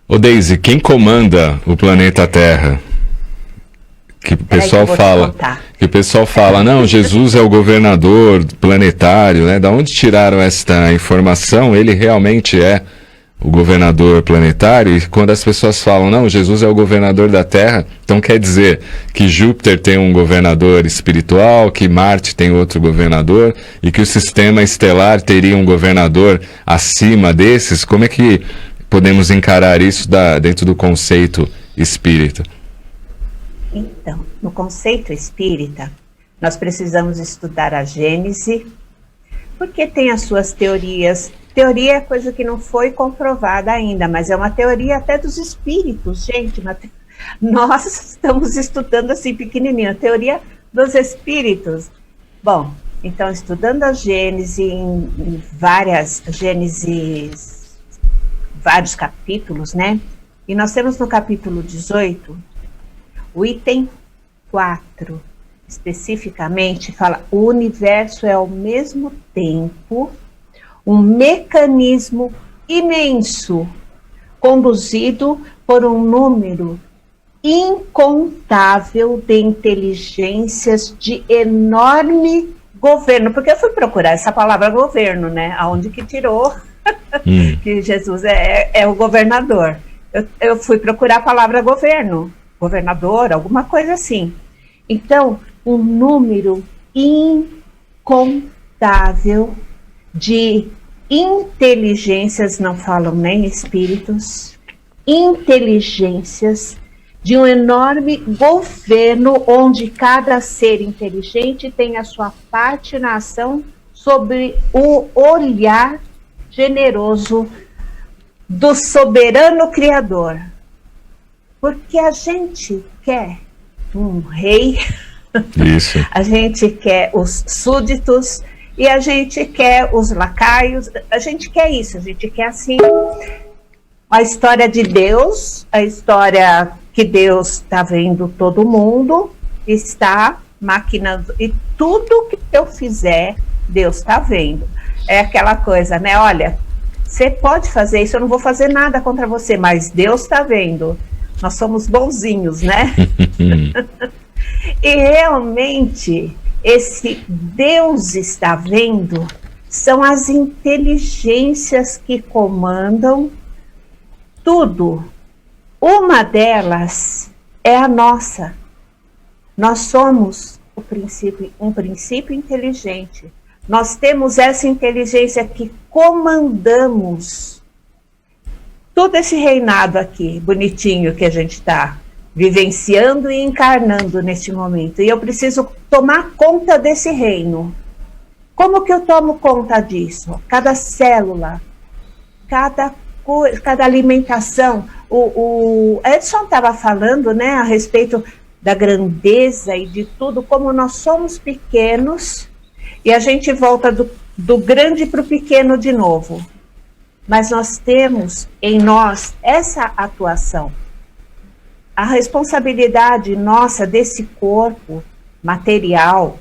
Ô Deise, quem comanda o planeta Terra? Que o pessoal fala, não, Jesus é o governador planetário, né? Da onde tiraram esta informação? Ele realmente é o governador planetário? E quando as pessoas falam, não, Jesus é o governador da Terra, então quer dizer que Júpiter tem um governador espiritual, que Marte tem outro governador, e que o sistema estelar teria um governador acima desses? Como é que podemos encarar isso dentro do conceito espírita? Então, no conceito espírita, nós precisamos estudar a Gênese, porque tem as suas teorias. Teoria é coisa que não foi comprovada ainda, mas é uma teoria até dos espíritos, gente. Nós estamos estudando assim pequenininho, a teoria dos espíritos. Bom, então estudando a Gênese em várias Gênesis, vários capítulos, né? E nós temos no capítulo 18, o item 4, especificamente, fala: o universo é ao mesmo tempo um mecanismo imenso, conduzido por um número incontável de inteligências de enorme governo. Porque eu fui procurar essa palavra governo, né? Aonde que tirou que Jesus é o governador. Eu fui procurar a palavra governo, governador, alguma coisa assim. Então, um número incontável de inteligências, não falam nem espíritos, inteligências de um enorme governo, onde cada ser inteligente tem a sua parte na ação sobre o olhar generoso do soberano Criador. Porque a gente quer um rei, isso. A gente quer os súditos e a gente quer os lacaios, a gente quer isso, a gente quer assim a história de Deus, a história que Deus está vendo todo mundo, está maquinando, e tudo que eu fizer, Deus está vendo. É aquela coisa, né? Olha, você pode fazer isso, eu não vou fazer nada contra você, mas Deus está vendo. Nós somos bonzinhos, né? E realmente, esse Deus está vendo são as inteligências que comandam tudo. Uma delas é a nossa. Nós somos um princípio inteligente. Nós temos essa inteligência que comandamos todo esse reinado aqui, bonitinho, que a gente está vivenciando e encarnando neste momento. E eu preciso tomar conta desse reino. Como que eu tomo conta disso? Cada célula, cada alimentação. O Edson estava falando, né, a respeito da grandeza e de tudo, como nós somos pequenos e a gente volta do grande para o pequeno de novo. Mas nós temos em nós essa atuação. A responsabilidade nossa desse corpo material,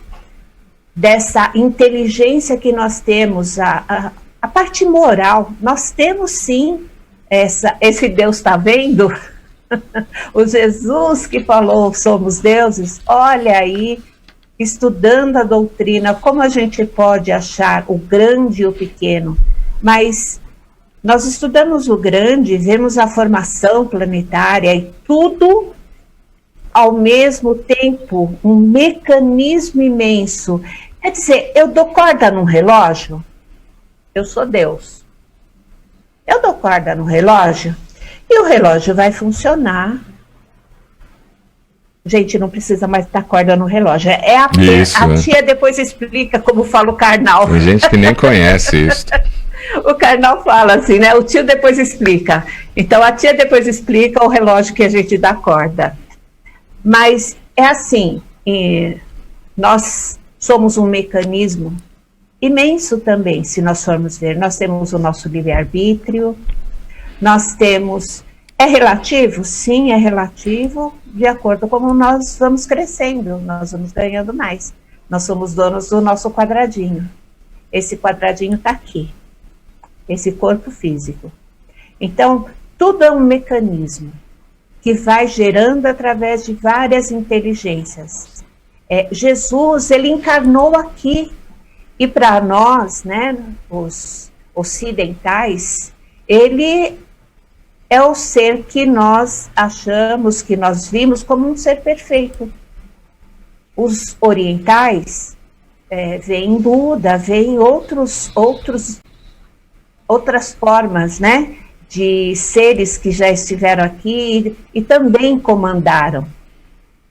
dessa inteligência que nós temos, a parte moral, nós temos sim, esse Deus está vendo? O Jesus que falou somos deuses, olha aí, estudando a doutrina, como a gente pode achar o grande e o pequeno, mas nós estudamos o grande, vemos a formação planetária e tudo ao mesmo tempo, um mecanismo imenso. Quer dizer, eu dou corda num relógio? Eu sou Deus. Eu dou corda no relógio e o relógio vai funcionar. Gente, não precisa mais dar corda no relógio. A tia depois explica como fala o Karnal. Tem gente que nem conhece isso. O Karnal fala assim, né? O tio depois explica. Então, a tia depois explica o relógio que a gente dá corda. Mas é assim, nós somos um mecanismo imenso também, se nós formos ver. Nós temos o nosso livre-arbítrio, nós temos... É relativo? Sim, é relativo, de acordo com como nós vamos crescendo, nós vamos ganhando mais. Nós somos donos do nosso quadradinho. Esse quadradinho está aqui. Esse corpo físico. Então, tudo é um mecanismo que vai gerando através de várias inteligências. Jesus, ele encarnou aqui, e para nós, né, os ocidentais, ele é o ser que nós achamos, que nós vimos como um ser perfeito. Os orientais veem Buda, veem outras formas, né, de seres que já estiveram aqui e também comandaram.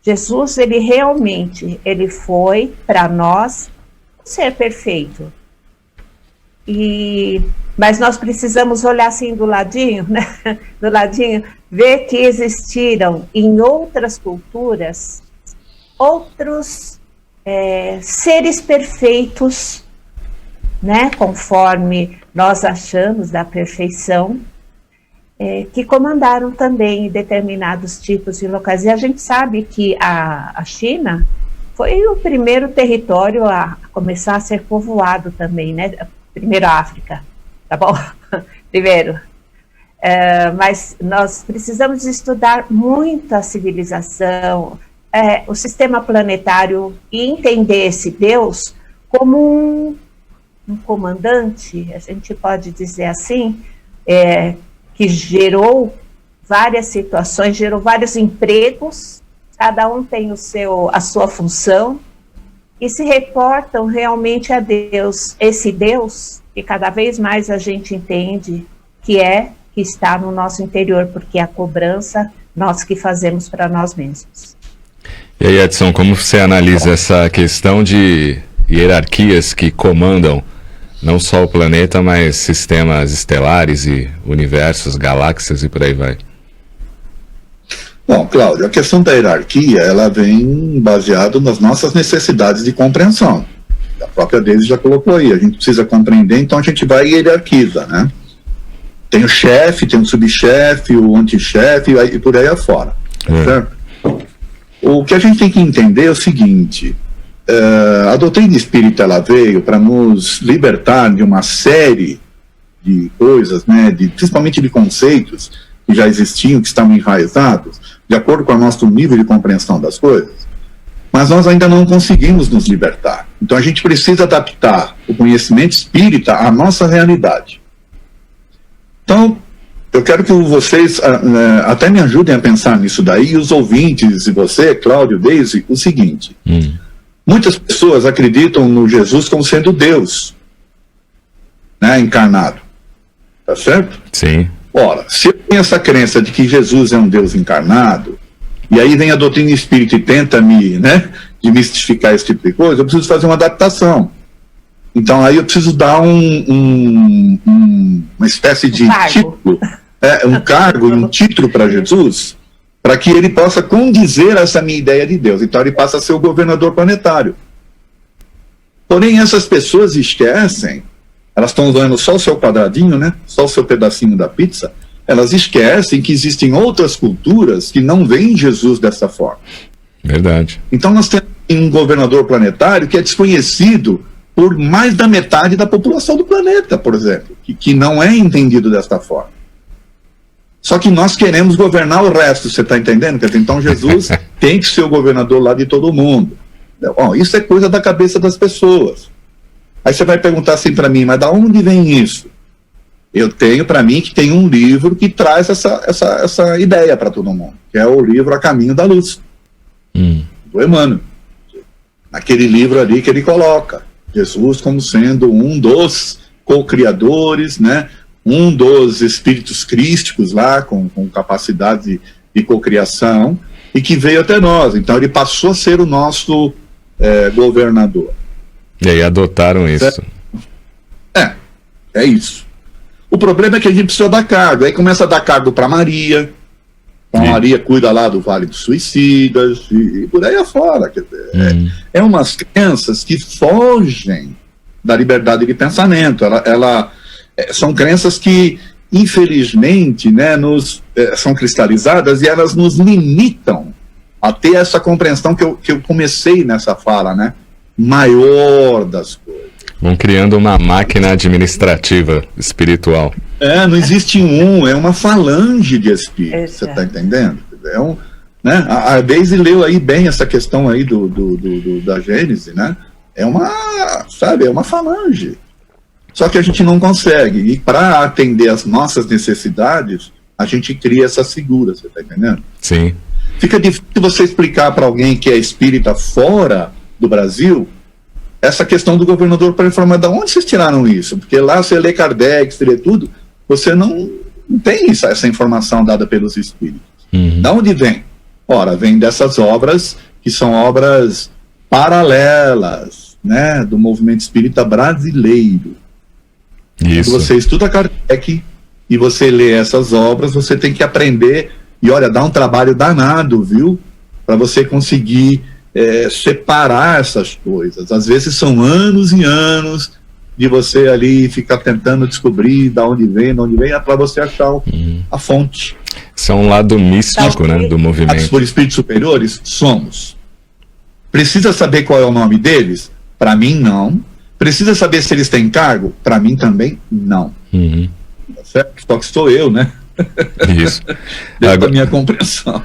Jesus, ele realmente, ele foi para nós um ser perfeito. Mas nós precisamos olhar assim do ladinho, né? Do ladinho, ver que existiram em outras culturas outros seres perfeitos, né? Conforme nós achamos da perfeição, que comandaram também determinados tipos de locais. E a gente sabe que a China foi o primeiro território a começar a ser povoado também, né? Primeiro a África, tá bom? Primeiro. Mas nós precisamos estudar muito a civilização, o sistema planetário e entender esse Deus como um comandante, a gente pode dizer assim, que gerou várias situações, gerou vários empregos, cada um tem a sua função, e se reportam realmente a Deus, esse Deus que cada vez mais a gente entende que está no nosso interior, porque a cobrança nós que fazemos para nós mesmos. E aí, Edson, como você analisa essa questão de hierarquias que comandam não só o planeta, mas sistemas estelares e universos, galáxias e por aí vai? Bom, Cláudio, a questão da hierarquia, ela vem baseada nas nossas necessidades de compreensão. A própria Deise já colocou aí, a gente precisa compreender, então a gente vai e hierarquiza, né? Tem o chefe, tem o subchefe, o antichefe e por aí afora. Certo? O que a gente tem que entender é o seguinte: a doutrina espírita, ela veio para nos libertar de uma série de coisas, né, principalmente de conceitos que já existiam, que estavam enraizados, de acordo com o nosso nível de compreensão das coisas, mas nós ainda não conseguimos nos libertar. Então a gente precisa adaptar o conhecimento espírita à nossa realidade. Então, eu quero que vocês até me ajudem a pensar nisso daí, e os ouvintes, e você, Cláudio, Deise, o seguinte: muitas pessoas acreditam no Jesus como sendo Deus, né, encarnado. Tá certo? Sim. Ora, se eu tenho essa crença de que Jesus é um Deus encarnado, e aí vem a doutrina espírita e tenta desmistificar esse tipo de coisa, eu preciso fazer uma adaptação. Então aí eu preciso dar uma espécie de título, um cargo e um título para Jesus, para que ele possa condizer essa minha ideia de Deus. Então ele passa a ser o governador planetário. Porém, essas pessoas esquecem, elas estão usando só o seu quadradinho, né? Só o seu pedacinho da pizza. Elas esquecem que existem outras culturas que não veem Jesus dessa forma. Verdade. Então nós temos um governador planetário que é desconhecido por mais da metade da população do planeta, por exemplo, que não é entendido desta forma. Só que nós queremos governar o resto, você está entendendo? Então Jesus tem que ser o governador lá de todo mundo. Bom, isso é coisa da cabeça das pessoas. Aí você vai perguntar assim para mim, mas da onde vem isso? Eu tenho para mim que tem um livro que traz essa ideia para todo mundo, que é o livro A Caminho da Luz, do Emmanuel. Naquele livro ali que ele coloca Jesus como sendo um dos co-criadores, né? Um dos espíritos crísticos lá, com capacidade de cocriação, e que veio até nós. Então ele passou a ser o nosso governador. E aí adotaram isso. É isso. O problema é que a gente precisa dar cargo. Aí começa a dar cargo para Maria. Então, Maria cuida lá do Vale dos Suicidas e por aí afora. Quer dizer, é umas crenças que fogem da liberdade de pensamento. São crenças que, infelizmente, né, são cristalizadas e elas nos limitam a ter essa compreensão que eu comecei nessa fala, né, maior das coisas. Vão criando uma máquina administrativa espiritual. Não existe é uma falange de espíritos, você está entendendo? Né? A Deise leu aí bem essa questão aí da Gênese, né? É uma falange. Só que a gente não consegue. E para atender as nossas necessidades, a gente cria essas figuras, você está entendendo? Sim. Fica difícil você explicar para alguém que é espírita fora do Brasil essa questão do governador para informar de onde vocês tiraram isso. Porque lá você lê Kardec, você lê tudo, você não tem essa informação dada pelos espíritos. De onde vem? Ora, vem dessas obras que são obras paralelas, né, do movimento espírita brasileiro. Isso. Quando você estuda Kardec e você lê essas obras, você tem que aprender, e olha, dá um trabalho danado, viu? Para você conseguir separar essas coisas. Às vezes são anos e anos de você ali ficar tentando descobrir de onde vem, para você achar a fonte. Isso é um lado místico, né, do movimento. Por espíritos superiores, somos. Precisa saber qual é o nome deles? Para mim, não. Precisa saber se eles têm cargo? Para mim também, não. Tá certo? Só que sou eu, né? Isso. Dentro da minha compreensão.